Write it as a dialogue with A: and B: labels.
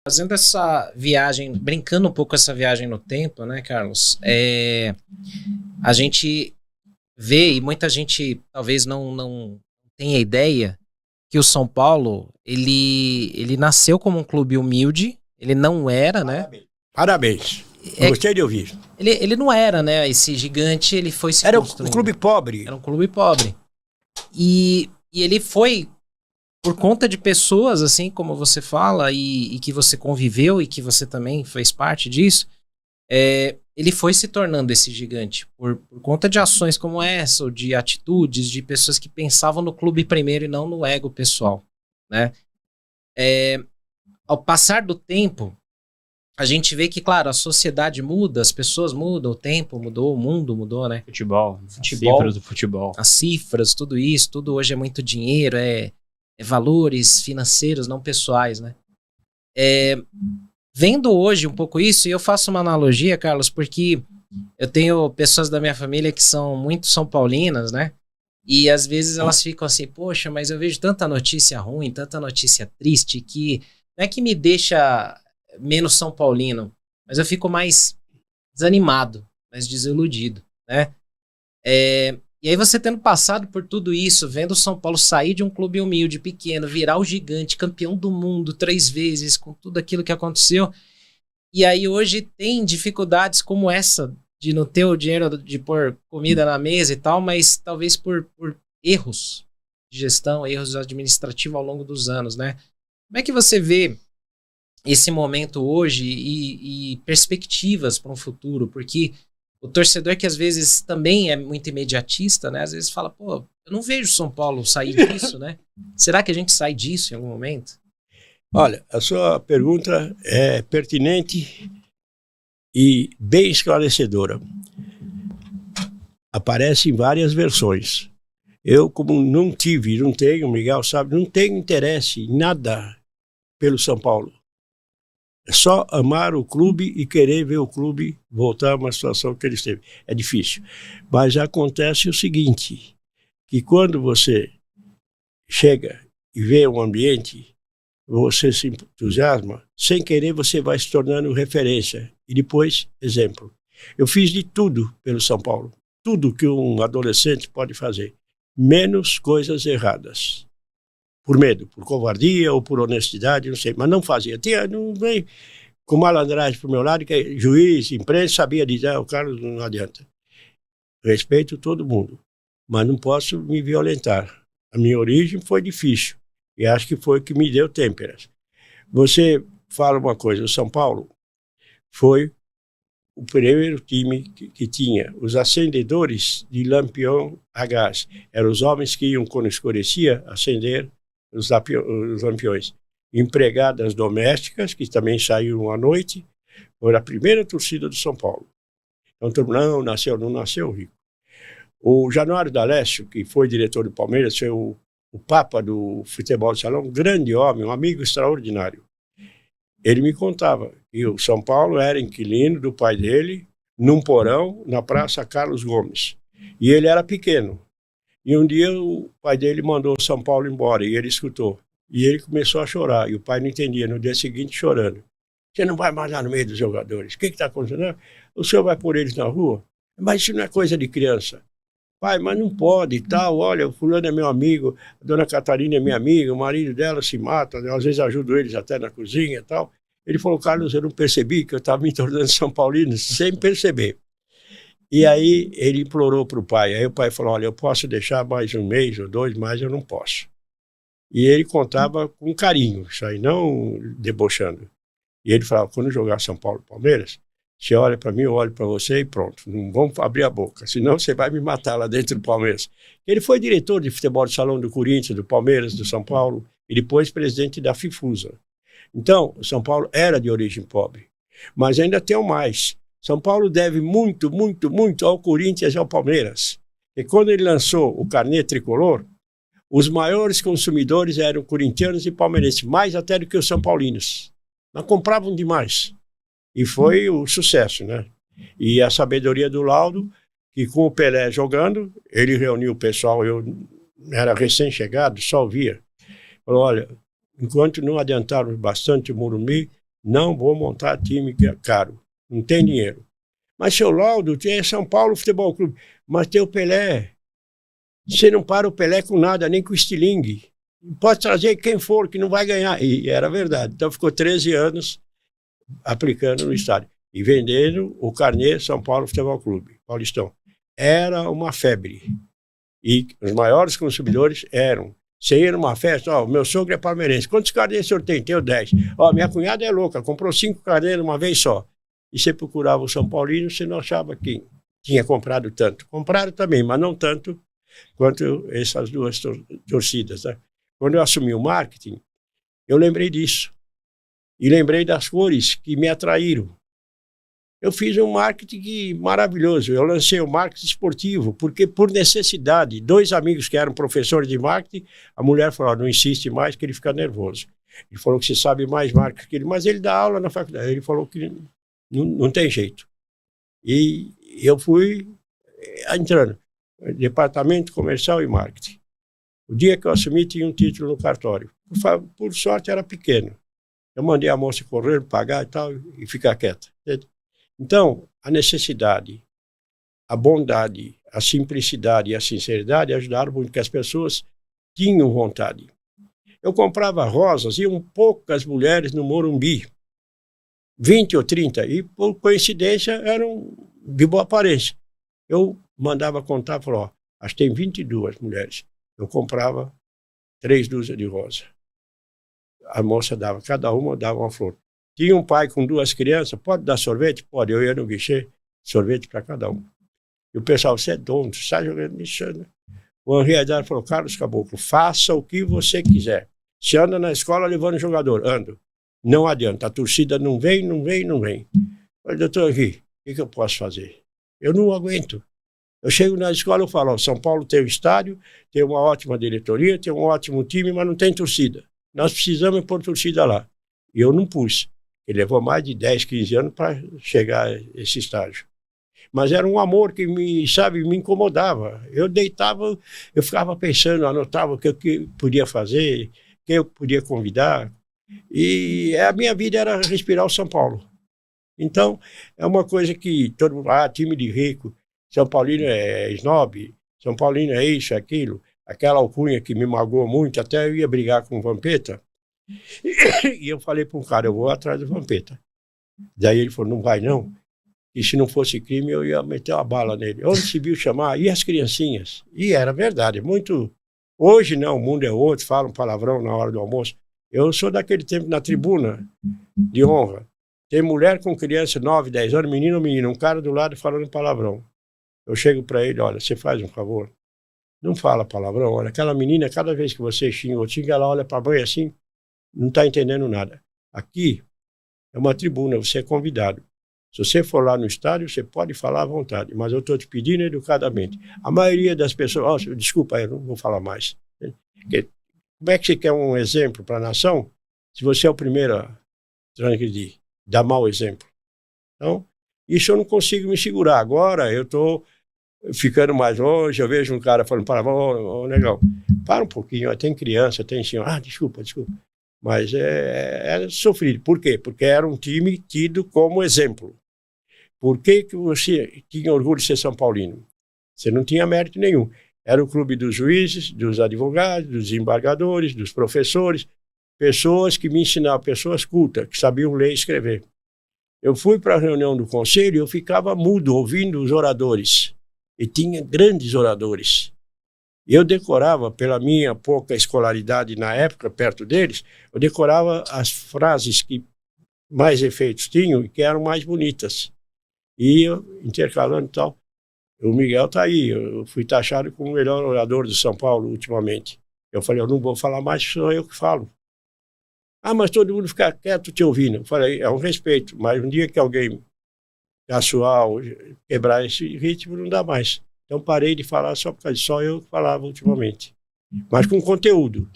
A: Fazendo essa viagem, brincando um pouco essa viagem no tempo, né, Carlos? A gente vê, e muita gente talvez não tenha ideia, que o São Paulo, ele nasceu como um clube humilde, ele não era, né?
B: Parabéns.
A: É,
B: Gostei de ouvir.
A: ele não era, né, esse gigante, ele foi se
B: Era um
A: construindo.
B: clube pobre.
A: Era um clube pobre. E ele foi, por conta de pessoas, assim como você fala, e que você conviveu e que você também fez parte disso, ele foi se tornando esse gigante por conta de ações como essa, ou de atitudes de pessoas que pensavam no clube primeiro e não no ego pessoal, né? Ao passar do tempo, a gente vê que, claro, a sociedade muda, as pessoas mudam, o tempo mudou, o mundo mudou, né?
C: Futebol. Cifras do futebol.
A: As cifras, tudo isso, tudo hoje é muito dinheiro, é valores financeiros, não pessoais, né? Vendo hoje um pouco isso, e eu faço uma analogia, Carlos, porque eu tenho pessoas da minha família que são muito são paulinas, né? E às vezes elas ficam assim, poxa, mas eu vejo tanta notícia ruim, tanta notícia triste, que não é que me deixa menos São Paulino, mas eu fico mais desanimado, mais desiludido, né? E aí você tendo passado por tudo isso, vendo o São Paulo sair de um clube humilde, pequeno, virar o gigante, campeão do mundo 3 vezes, com tudo aquilo que aconteceu, e aí hoje tem dificuldades como essa, de não ter o dinheiro de pôr comida na mesa e tal, mas talvez por erros de gestão, erros administrativos ao longo dos anos, né? Como é que você vê esse momento hoje e perspectivas para um futuro? Porque o torcedor que às vezes também é muito imediatista, né? Às vezes fala, pô, eu não vejo São Paulo sair disso, né? Será que a gente sai disso em algum momento?
B: Olha, a sua pergunta é pertinente e bem esclarecedora. Aparece em várias versões. Eu, como não tenho, Miguel sabe, não tenho interesse em nada pelo São Paulo. É só amar o clube e querer ver o clube voltar a uma situação que ele esteve. É difícil. Mas acontece o seguinte, que quando você chega e vê um ambiente, você se entusiasma, sem querer você vai se tornando referência. E depois, exemplo. Eu fiz de tudo pelo São Paulo. Tudo que um adolescente pode fazer. Menos coisas erradas. Por medo, por covardia ou por honestidade, não sei, mas não fazia. Não vem com malandragem para o meu lado, que é juiz, imprensa, sabia dizer, o Carlos não adianta. Respeito todo mundo, mas não posso me violentar. A minha origem foi difícil, e acho que foi o que me deu têmperas. Você fala uma coisa, o São Paulo foi o primeiro time que tinha os acendedores de lampião a gás. Eram os homens que iam, quando escurecia, acender os lampiões. Empregadas domésticas, que também saíram à noite, foi a primeira torcida do São Paulo. Então, todo mundo, não nasceu rico. O Januário D'Alessio, que foi diretor do Palmeiras, foi o papa do futebol de salão, um grande homem, um amigo extraordinário. Ele me contava que o São Paulo era inquilino do pai dele, num porão, na Praça Carlos Gomes. E ele era pequeno. E um dia o pai dele mandou o São Paulo embora, e ele escutou. E ele começou a chorar, e o pai não entendia, no dia seguinte chorando. Você não vai mais lá no meio dos jogadores. O que está acontecendo? O senhor vai pôr eles na rua? Mas isso não é coisa de criança. Pai, mas não pode e tal, olha, o fulano é meu amigo, a dona Catarina é minha amiga, o marido dela se mata, às vezes ajudo eles até na cozinha e tal. Ele falou, Carlos, eu não percebi que eu estava me tornando São Paulino, sem perceber. E aí ele implorou para o pai. Aí o pai falou, olha, eu posso deixar mais um mês ou 2, mas eu não posso. E ele contava com carinho, isso aí, não debochando. E ele falava, quando jogar São Paulo e Palmeiras, você olha para mim, eu olho para você e pronto. Não vamos abrir a boca, senão você vai me matar lá dentro do Palmeiras. Ele foi diretor de futebol de salão do Corinthians, do Palmeiras, do São Paulo, e depois presidente da Fifusa. Então, o São Paulo era de origem pobre. Mas ainda tem o mais. São Paulo deve muito, muito, muito ao Corinthians e ao Palmeiras. E quando ele lançou o carnê tricolor, os maiores consumidores eram corintianos e palmeirenses, mais até do que os são paulinos. Mas compravam demais. E foi o sucesso, né? E a sabedoria do Laudo, que com o Pelé jogando, ele reuniu o pessoal, eu era recém-chegado, só ouvia. Falou, olha, enquanto não adiantarmos bastante o Morumbi, Não vou montar time que é caro, não tem dinheiro. Mas, seu Laudo, tem São Paulo Futebol Clube, mas tem o Pelé. Você não para o Pelé com nada, nem com o estilingue. Pode trazer quem for, que não vai ganhar. E era verdade. Então ficou 13 anos aplicando no estádio. E vendendo o carnê São Paulo Futebol Clube, Paulistão. Era uma febre. E os maiores consumidores eram. Você ia numa festa, ó, meu sogro é palmeirense. Quantos carnês o senhor tem? Tenho 10. Ó, minha cunhada é louca, comprou 5 carnês uma vez só. E você procurava o São Paulino, você não achava quem tinha comprado tanto. Compraram também, mas não tanto quanto essas duas torcidas. Né? Quando eu assumi o marketing, eu lembrei disso. E lembrei das cores que me atraíram. Eu fiz um marketing maravilhoso. Eu lancei o marketing esportivo, porque por necessidade, 2 amigos que eram professores de marketing, a mulher falou, não insiste mais que ele fica nervoso. Ele falou que você sabe mais marketing que ele, mas ele dá aula na faculdade. Ele falou que não tem jeito. E eu fui entrando. Departamento Comercial e Marketing. O dia que eu assumi, tinha um título no cartório. Por sorte, era pequeno. Eu mandei a moça correr, pagar e tal, e ficar quieta. Então, a necessidade, a bondade, a simplicidade e a sinceridade ajudaram muito, porque as pessoas tinham vontade. Eu comprava rosas, iam poucas mulheres no Morumbi, 20 ou 30, e por coincidência eram de boa aparência. Eu mandava contar, falava, acho que tem 22 mulheres. Eu comprava 3 dúzias de rosa. A moça dava, cada uma dava uma flor. Tinha um pai com 2 crianças, pode dar sorvete? Pode. Eu ia no guichê, sorvete para cada um. E o pessoal, você é dono, você está jogando isso. Né? O Henri Haidar falou, Carlos Caboclo, faça o que você quiser. Se anda na escola levando jogador, ando. Não adianta, a torcida não vem. Falei, doutor Henri, o que eu posso fazer? Eu não aguento. Eu chego na escola e falo, São Paulo tem um estádio, tem uma ótima diretoria, tem um ótimo time, mas não tem torcida. Nós precisamos pôr torcida lá. E eu não pus. Ele levou mais de 10, 15 anos para chegar a esse estágio. Mas era um amor que me incomodava. Eu deitava, eu ficava pensando, anotava o que eu podia fazer, quem eu podia convidar. E a minha vida era respirar o São Paulo. Então, é uma coisa que todo mundo, time de rico, São Paulino é snob, São Paulino é isso, aquilo. Aquela alcunha que me magoou muito, até eu ia brigar com o Vampeta. E eu falei para um cara, eu vou atrás do Vampeta. Daí ele falou, não vai não. E se não fosse crime, eu ia meter uma bala nele. Onde se viu chamar? E as criancinhas? E era verdade, muito... Hoje não, o mundo é outro, falam palavrão na hora do almoço. Eu sou daquele tempo na tribuna de honra. Tem mulher com criança, 9, 10 anos, menino ou menina, um cara do lado falando palavrão. Eu chego para ele, olha, você faz um favor, não fala palavrão, olha, aquela menina, cada vez que você xinga ou xinga, ela olha para a mãe assim, não está entendendo nada. Aqui é uma tribuna, você é convidado. Se você for lá no estádio, você pode falar à vontade, mas eu estou te pedindo educadamente. A maioria das pessoas, desculpa, eu não vou falar mais. Como é que você quer um exemplo para a nação se você é o primeiro a transgredir, dar mau exemplo? Então, isso eu não consigo me segurar. Agora eu estou ficando mais longe, eu vejo um cara falando, negão, para um pouquinho, tem criança, tem senhor, desculpa. Mas é sofrido. Por quê? Porque era um time tido como exemplo. Por que você tinha orgulho de ser São Paulino? Você não tinha mérito nenhum. Era o clube dos juízes, dos advogados, dos desembargadores, dos professores, pessoas que me ensinavam, pessoas cultas, que sabiam ler e escrever. Eu fui para a reunião do conselho e eu ficava mudo, ouvindo os oradores. E tinha grandes oradores. Eu decorava, pela minha pouca escolaridade na época, perto deles, eu decorava as frases que mais efeitos tinham e que eram mais bonitas. E eu, intercalando e tal, o Miguel está aí, eu fui taxado como o melhor orador do São Paulo ultimamente. Eu falei, eu não vou falar mais, sou eu que falo. Mas todo mundo fica quieto te ouvindo. Eu falei, é um respeito, mas um dia que alguém caçoar ou quebrar esse ritmo, não dá mais. Então parei de falar só porque só eu falava ultimamente. Mas com conteúdo.